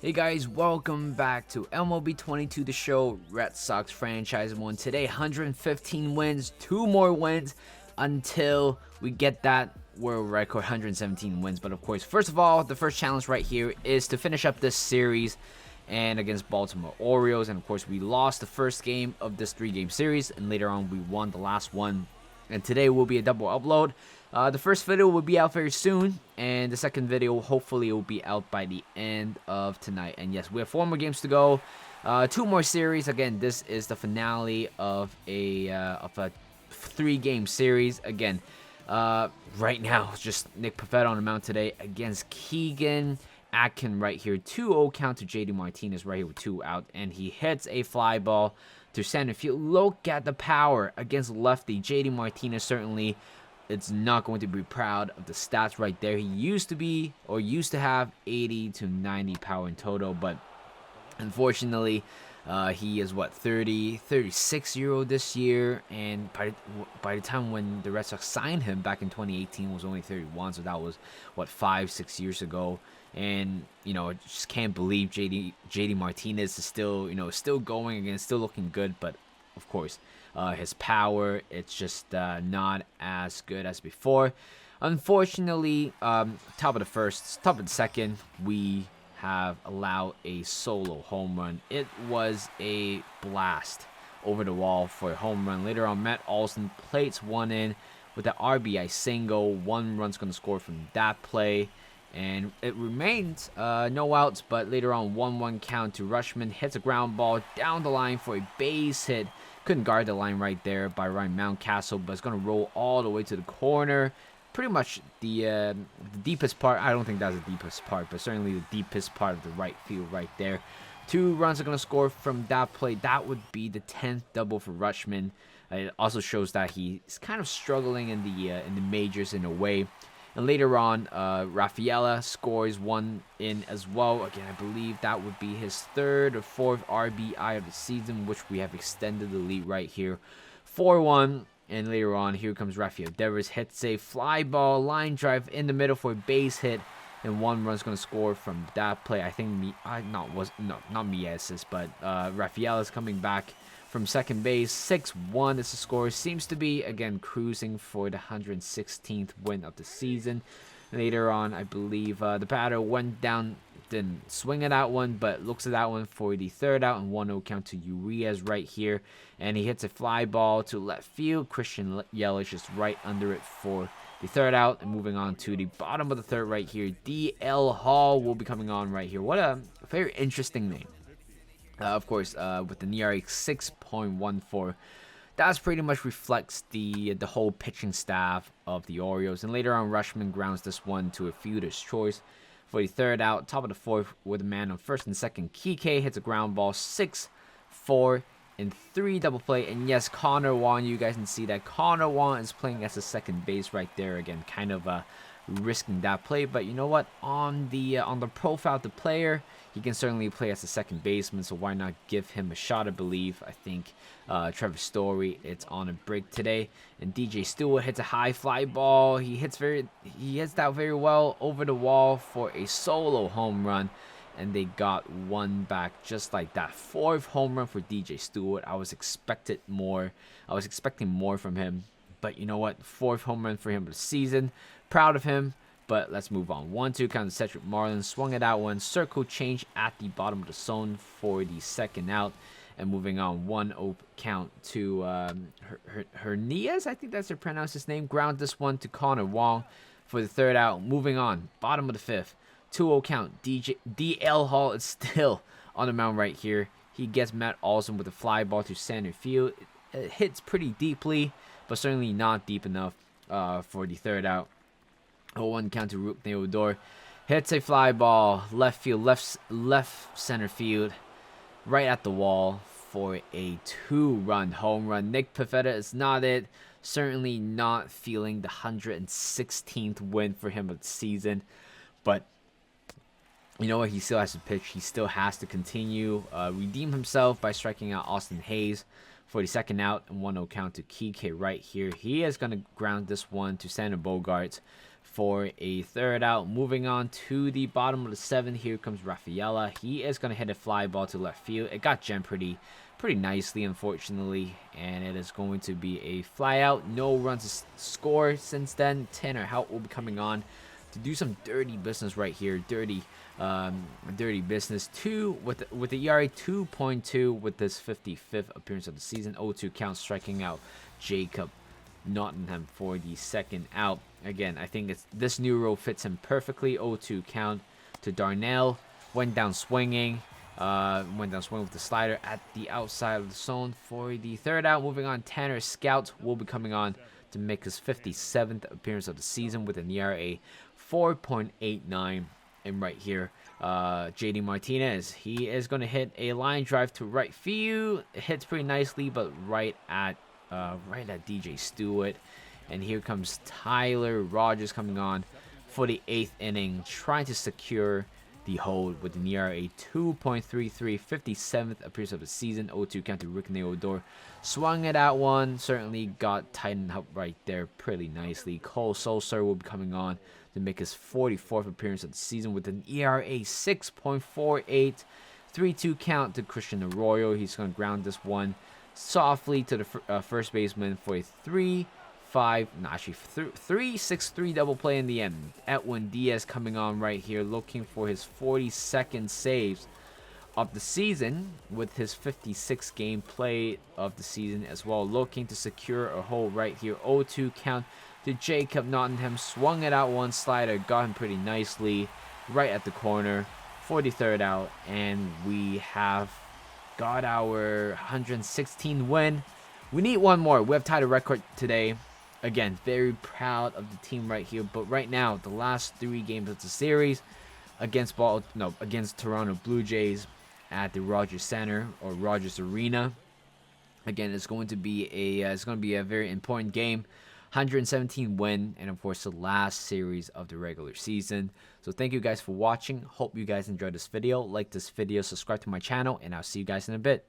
Hey guys, welcome back to MLB 22 The Show. Red Sox franchise won today, 115 wins, 2 more wins until we get that world record, 117 wins. But of course, first of all, the first challenge right here is to finish up this series and against Baltimore Orioles. And of course, we lost the first game of this 3-game series, and later on we won the last one. And today will be a double upload. The first video will be out very soon, and the second video hopefully will be out by the end of tonight. And yes, we have 4 more games to go, 2 more series. Again, this is the finale of a 3-game series. Again, right now it's just Nick Pivetta on the mound today against Keegan Atkin right here. 2-0 count to JD Martinez right here with 2 out, and he hits a fly ball to center field. Look at the power against lefty. JD Martinez certainly it's not going to be proud of the stats right there. He used to have 80 to 90 power in total, but unfortunately he is 36-year-old this year, and by the time when the Red Sox signed him back in 2018 was only 31, so that was 5-6 years ago. And I just can't believe JD Martinez is still going again, still looking good, but of course his power, it's just not as good as before. Unfortunately, top of the second, we have allowed a solo home run. It was a blast over the wall for a home run. Later on, Matt Olson plates one in with an RBI single. 1 run's going to score from that play, and it remains no outs, but later on 1-1 count to Rutschman. Hits a ground ball down the line for a base hit. Couldn't guard the line right there by Ryan Mountcastle, but it's going to roll all the way to the corner. Pretty much the deepest part. I don't think that's the deepest part, but certainly the deepest part of the right field right there. 2 runs are going to score from that play. That would be the 10th double for Rutschman. It also shows that he's kind of struggling in the majors in a way. And later on, Rafaela scores 1 in as well. Again, I believe that would be his 3rd or 4th RBI of the season, which we have extended the lead right here. 4-1. And later on, here comes Rafael Devers. Hits a fly ball, line drive in the middle for a base hit. And 1 run's going to score from that play. I think, not Miesis, but Rafaela is coming back from second base. 6-1 is the score. Seems to be, again, cruising for the 116th win of the season. Later on, I believe the batter went down, didn't swing at that one, but looks at that one for the 3rd out, and 1-0 count to Urias right here. And he hits a fly ball to left field. Christian Yelich is right under it for the 3rd out. And moving on to the bottom of the 3rd right here, DL Hall will be coming on right here. What a very interesting name. Of course, with the ERA 6.14, that pretty much reflects the whole pitching staff of the Orioles. And later on, Rutschman grounds this one to a fielder's choice for the 3rd out. Top of the 4th with a man on 1st and 2nd. Kike hits a ground ball. 6, 4, and 3 double play. And yes, Connor Wong, you guys can see that Connor Wong is playing as a second base right there. Again, kind of risking that play, but you know what, on the profile of the player, he can certainly play as a second baseman, so why not give him a shot? I believe, I think Trevor Story, it's on a break today, and DJ Stewart hits a high fly ball. He hits that very well over the wall for a solo home run, and they got 1 back just like that. 4th home run for DJ Stewart. I was expecting more from him, but you know what, 4th home run for him this season. Proud of him, but let's move on. 1-2 count to Cedric Marlin. Swung at that one. Circle change at the bottom of the zone for the 2nd out. And moving on, 1-0 count to Hernandez. I think that's how you pronounce his name. Ground this one to Connor Wong for the 3rd out. Moving on, bottom of the 5th. 2-0 count. DL Hall is still on the mound right here. He gets Matt Olson with a fly ball to center field. It hits pretty deeply, but certainly not deep enough for the 3rd out. 0-1 count to Rook Neodor. Hits a fly ball, left field, left center field, right at the wall for a 2-run home run. Nick Pivetta is not it. Certainly not feeling the 116th win for him of the season. But you know what? He still has to pitch. He still has to continue redeem himself by striking out Austin Hayes 42nd out and 1-0 count to Kike right here. He is going to ground this one to Sander Bogaerts for a 3rd out. Moving on to the bottom of the 7th, here comes Rafaela. He is going to hit a fly ball to left field. It got jammed pretty nicely, unfortunately, and it is going to be a fly out. No runs scored since then. Tanner Houck will be coming on to do some dirty business right here. Dirty business. With the ERA 2.2 with this 55th appearance of the season. 0-2 count, striking out Jacob Nottingham for the 2nd out. Again, I think this new role fits him perfectly. 0-2 count to Darnell. Went down swinging with the slider at the outside of the zone for the 3rd out. Moving on, Tanner Scout will be coming on to make his 57th appearance of the season with an ERA 4.89. And right here, JD Martinez, he is going to hit a line drive to right field. It hits pretty nicely, but right at DJ Stewart. And here comes Tyler Rogers coming on for the 8th inning, trying to secure the hold with an ERA 2.33, 57th appearance of the season. 0-2 count to Rickney Odor. Swung at that one, certainly got tightened up right there pretty nicely. Cole Sulser will be coming on to make his 44th appearance of the season with an ERA 6.48, 3-2 count to Christian Arroyo. He's going to ground this one softly to the first baseman for a 3-6-3 double play in the end. Edwin Diaz coming on right here, looking for his 42nd saves of the season with his 56th game play of the season as well, looking to secure a hold right here. 0-2 count to Jacob Nottingham. Swung it out, one slider, got him pretty nicely right at the corner for the 3rd out, and we have got our 116 win. We need one more. We have tied a record today. Again, very proud of the team right here. But right now, the last 3 games of the series against Toronto Blue Jays at the Rogers Center or Rogers Arena. Again, it's going to be a very important game. 117 win, and of course the last series of the regular season. So thank you guys for watching. Hope you guys enjoyed this video. Like this video, subscribe to my channel, and I'll see you guys in a bit.